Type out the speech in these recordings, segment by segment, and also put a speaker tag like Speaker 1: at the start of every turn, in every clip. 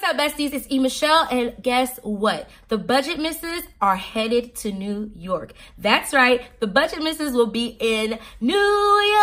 Speaker 1: up, besties? It's Elaine Michelle, and guess what? The Budget Misses are headed to New York. That's right, the Budget Misses will be in New York.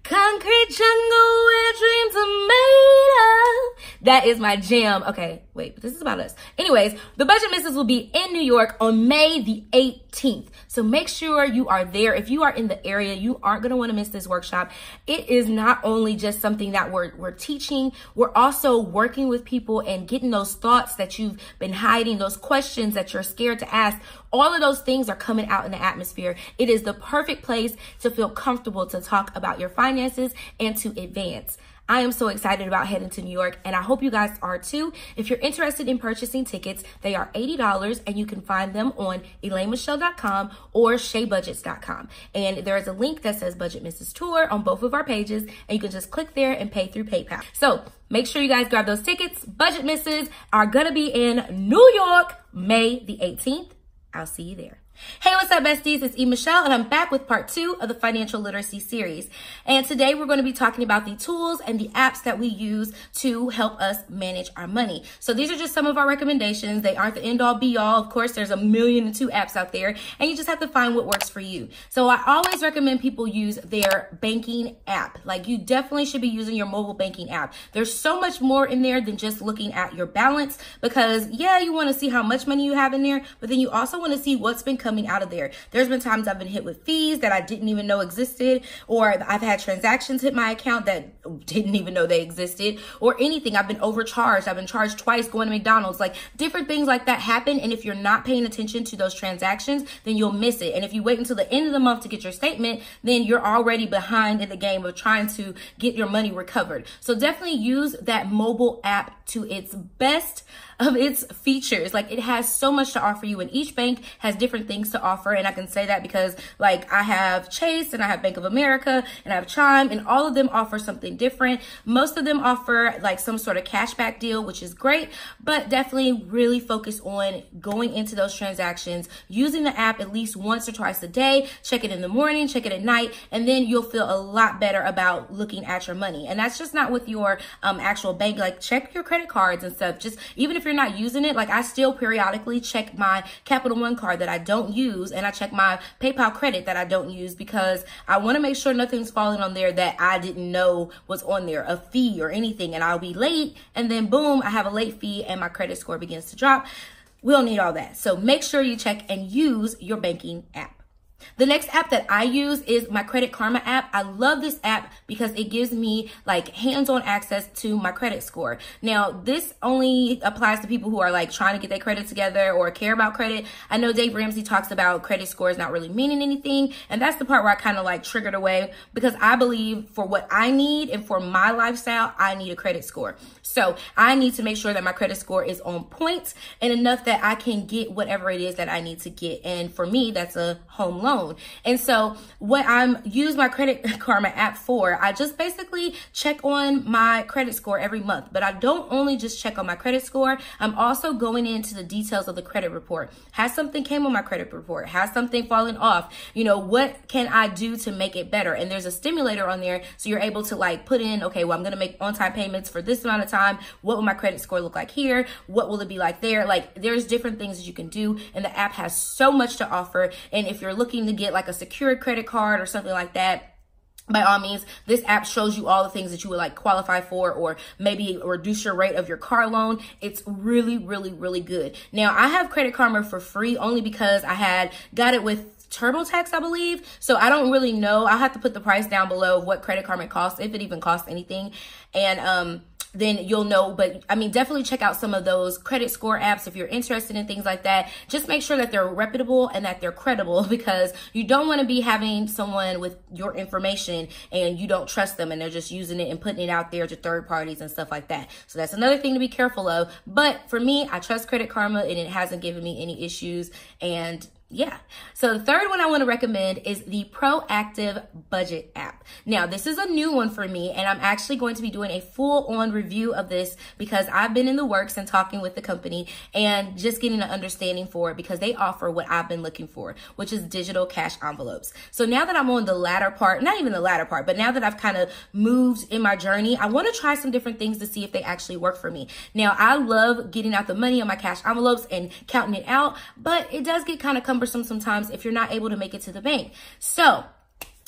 Speaker 1: Concrete jungle where dreams are made of. That is my jam. Okay, wait, but this is about us. Anyways, the Budget Misses will be in New York on May the 18th. So make sure you are there. If you are in the area, you aren't gonna wanna miss this workshop. It is not only just something that we're teaching, we're also working with people and getting those thoughts that you've been hiding, those questions that you're scared to ask. All of those things are coming out in the atmosphere. It is the perfect place to feel comfortable to talk about your finances and to advance. I am so excited about heading to New York, and I hope you guys are too. If you're interested in purchasing tickets, they are $80, and you can find them on ElaineMichelle.com or ShayBudgets.com. And there is a link that says Budget Misses Tour on both of our pages, and you can just click there and pay through PayPal. So make sure you guys grab those tickets. Budget Misses are gonna be in New York, May the 18th. I'll see you there. Hey, what's up, besties? It's Elaine Michelle, and I'm back with part 2 of the financial literacy series. And today we're going to be talking about the tools and the apps that we use to help us manage our money. So these are just some of our recommendations. They aren't the end all be all. Of course, there's 1,000,002 apps out there, and you just have to find what works for you. So I always recommend people use their banking app. Like, you definitely should be using your mobile banking app. There's so much more in there than just looking at your balance, because yeah, you want to see how much money you have in there, but then you also want to see what's been coming out of there. There's been times I've been hit with fees that I didn't even know existed, or I've had transactions hit my account that didn't even know they existed, or anything. I've been overcharged. I've been charged twice going to McDonald's. Like, different things like that happen, and if you're not paying attention to those transactions, then you'll miss it. And if you wait until the end of the month to get your statement, then you're already behind in the game of trying to get your money recovered. So definitely use that mobile app to its best of its features. Like, it has so much to offer you, and each bank has different things to offer. And I can say that because, like, I have Chase and I have Bank of America and I have Chime, and all of them offer something different. Most of them offer like some sort of cashback deal, which is great, but definitely really focus on going into those transactions, using the app at least once or twice a day. Check it in the morning, check it at night, and then you'll feel a lot better about looking at your money. And that's just not with your actual bank. Like, check your credit cards and stuff. Just even if you're not using it, like, I still periodically check my Capital One card that I don't use, and I check my PayPal credit that I don't use, because I want to make sure nothing's falling on there that I didn't know was on there, a fee or anything, and I'll be late, and then boom, I have a late fee and my credit score begins to drop. We don't need all that. So make sure you check and use your banking app. The next app that I use is my Credit Karma app. I love this app because it gives me like hands-on access to my credit score. Now, this only applies to people who are like trying to get their credit together or care about credit. I know Dave Ramsey talks about credit scores not really meaning anything, and that's the part where I kind of like triggered away, because I believe for what I need and for my lifestyle, I need a credit score. So I need to make sure that my credit score is on point and enough that I can get whatever it is that I need to get. And for me, that's a home loan. And so what I'm use my Credit Karma app for, I just basically check on my credit score every month. But I don't only just check on my credit score, I'm also going into the details of the credit report. Has something came on my credit report? Has something fallen off? You know, what can I do to make it better? And there's a stimulator on there, so you're able to like put in, okay, well, I'm going to make on-time payments for this amount of time. What will my credit score look like here? What will it be like there? Like, there's different things that you can do, and the app has so much to offer. And if you're looking to get like a secured credit card or something like that, by all means, this app shows you all the things that you would like qualify for, or maybe reduce your rate of your car loan. It's really, really, really good. Now, I have Credit Karma for free only because I had got it with TurboTax, I believe. So I don't really know. I'll have to put the price down below of what Credit Karma costs, if it even costs anything. And then you'll know. But I mean, definitely check out some of those credit score apps if you're interested in things like that. Just make sure that they're reputable and that they're credible, because you don't want to be having someone with your information and you don't trust them and they're just using it and putting it out there to third parties and stuff like that. So that's another thing to be careful of. But for me, I trust Credit Karma, and it hasn't given me any issues, and yeah. So the third one I want to recommend is the Proactive Budget app. Now, this is a new one for me, and I'm actually going to be doing a full-on review of this because I've been in the works and talking with the company and just getting an understanding for it because they offer what I've been looking for, which is digital cash envelopes. So now that I'm on the latter part, not even the latter part, but now that I've kind of moved in my journey, I want to try some different things to see if they actually work for me. Now, I love getting out the money on my cash envelopes and counting it out, but it does get kind of cumbersome sometimes if you're not able to make it to the bank. So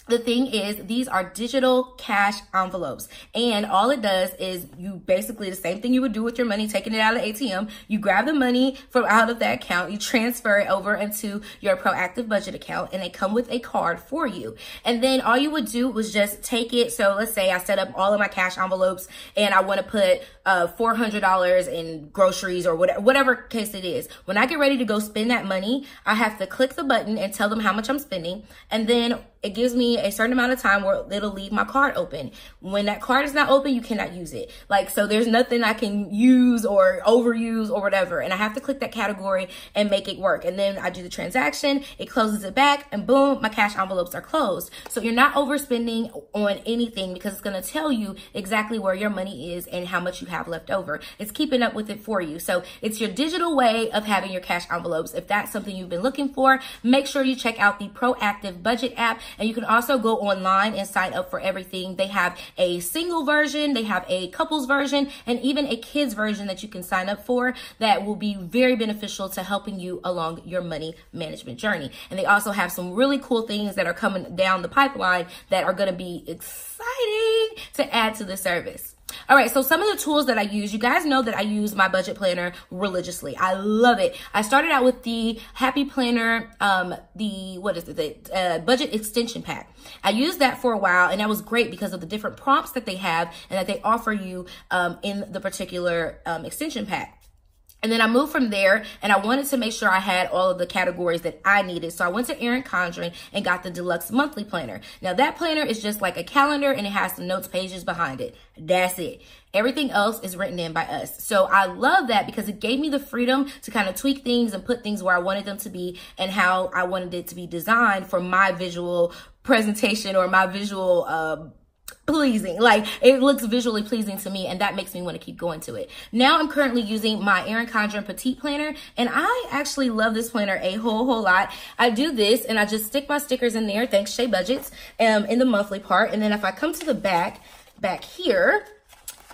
Speaker 1: the thing is, these are digital cash envelopes, and all it does is you basically the same thing you would do with your money, taking it out of the ATM. You grab the money from out of that account, you transfer it over into your Proactive Budget account, and they come with a card for you. And then all you would do was just take it. So let's say I set up all of my cash envelopes and I want to put $400 in groceries or whatever case it is. When I get ready to go spend that money, I have to click the button and tell them how much I'm spending, and then it gives me a certain amount of time where it'll leave my card open. When that card is not open, you cannot use it. Like, so there's nothing I can use or overuse or whatever. And I have to click that category and make it work. And then I do the transaction, it closes it back, and boom, my cash envelopes are closed. So you're not overspending on anything because it's gonna tell you exactly where your money is and how much you have left over. It's keeping up with it for you. So it's your digital way of having your cash envelopes. If that's something you've been looking for, make sure you check out the Proactive Budget app. And you can also go online and sign up for everything. They have a single version, they have a couples version, and even a kids version that you can sign up for that will be very beneficial to helping you along your money management journey. And they also have some really cool things that are coming down the pipeline that are going to be exciting to add to the service. All right, so some of the tools that I use, you guys know that I use my budget planner religiously. I love it. I started out with the Happy Planner, the budget extension pack. I used that for a while, and that was great because of the different prompts that they have and that they offer you in the particular extension pack. And then I moved from there, and I wanted to make sure I had all of the categories that I needed. So I went to Erin Condren and got the Deluxe Monthly Planner. Now that planner is just like a calendar, and it has some notes pages behind it. That's it. Everything else is written in by us. So I love that because it gave me the freedom to kind of tweak things and put things where I wanted them to be and how I wanted it to be designed for my visual presentation or my visual pleasing. Like, it looks visually pleasing to me, and that makes me want to keep going to it. Now I'm currently using my Erin Condren Petite Planner, and I actually love this planner a whole lot. I do this, and I just stick my stickers in there, thanks Shea Budgets, in the monthly part. And then if I come to the back here,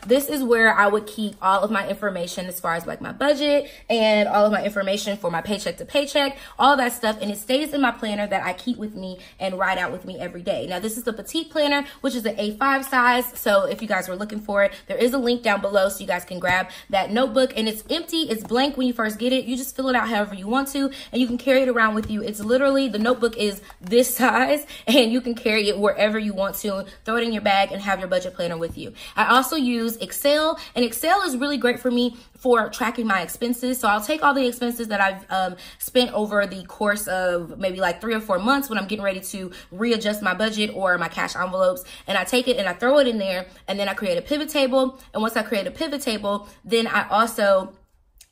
Speaker 1: this is where I would keep all of my information as far as like my budget and all of my information for my paycheck to paycheck, all that stuff. And it stays in my planner that I keep with me and write out with me every day. Now, this is the Petite Planner, which is an A5 size. So if you guys were looking for it, there is a link down below so you guys can grab that notebook. And it's empty. It's blank when you first get it. You just fill it out however you want to, and you can carry it around with you. It's literally, the notebook is this size, and you can carry it wherever you want to. Throw it in your bag and have your budget planner with you. I also use Excel, and Excel is really great for me for tracking my expenses. So I'll take all the expenses that I've spent over the course of maybe like 3 or 4 months when I'm getting ready to readjust my budget or my cash envelopes, and I take it and I throw it in there, and then I create a pivot table. And once I create a pivot table, then I also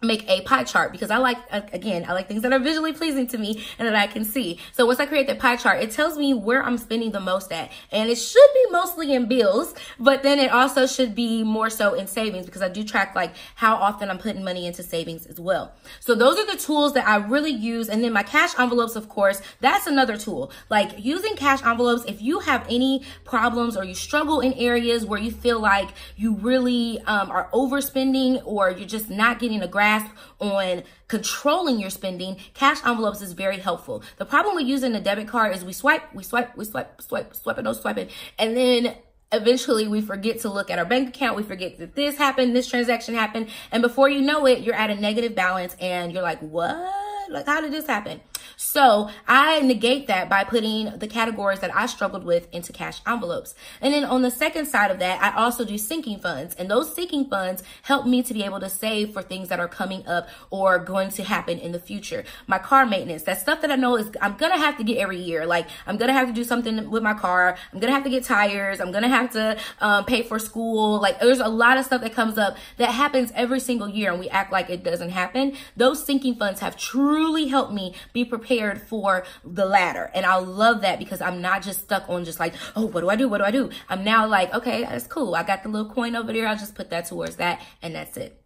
Speaker 1: make a pie chart because I like, again, I like things that are visually pleasing to me and that I can see. So once I create that pie chart, it tells me where I'm spending the most at. And it should be mostly in bills, but then it also should be more so in savings because I do track like how often I'm putting money into savings as well. So those are the tools that I really use. And then my cash envelopes, of course, that's another tool. Like using cash envelopes, if you have any problems or you struggle in areas where you feel like you really are overspending or you're just not getting a grasp on controlling your spending, cash envelopes is very helpful. The problem with using a debit card is we swipe, and then eventually we forget to look at our bank account. We forget that this happened, this transaction happened, and before you know it, you're at a negative balance and you're like, what? Like, how did this happen? So I negate that by putting the categories that I struggled with into cash envelopes. And then on the second side of that, I also do sinking funds. And those sinking funds help me to be able to save for things that are coming up or going to happen in the future. My car maintenance, that stuff that I know is I'm going to have to get every year. Like, I'm going to have to do something with my car. I'm going to have to get tires. I'm going to have to pay for school. Like, there's a lot of stuff that comes up that happens every single year, and we act like it doesn't happen. Those sinking funds have truly helped me be prepared prepared for the latter. And I love that because I'm not just stuck on just like, oh, what do I do? What do I do? I'm now like, okay, that's cool. I got the little coin over there. I'll just put that towards that, and that's it.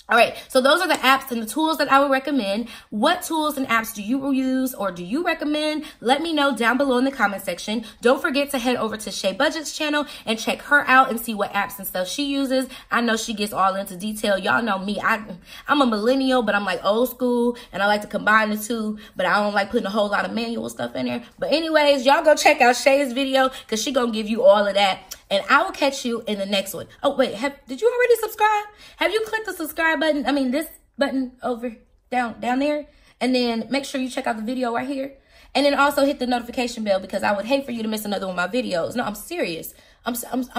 Speaker 1: All right, so those are the apps and the tools that I would recommend. What tools and apps do you use or do you recommend? Let me know down below in the comment section. Don't forget to head over to Shay Budget's channel and check her out and see what apps and stuff she uses. I know she gets all into detail. Y'all know me. I'm a millennial, but I'm like old school, and I like to combine the two, but I don't like putting a whole lot of manual stuff in there. But anyways, y'all go check out Shay's video because she gonna give you all of that. And I will catch you in the next one. Oh, wait, did you already subscribe? Have you clicked the subscribe button? I mean, this button over down there. And then make sure you check out the video right here. And then also hit the notification bell because I would hate for you to miss another one of my videos. No, I'm serious. I'm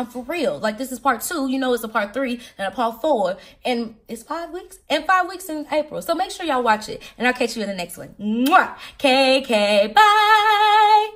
Speaker 1: for real. Like, this is part 2. You know it's a part 3 and a part 4. And it's 5 weeks. And 5 weeks in April. So make sure y'all watch it. And I'll catch you in the next one. Mwah! KK, bye!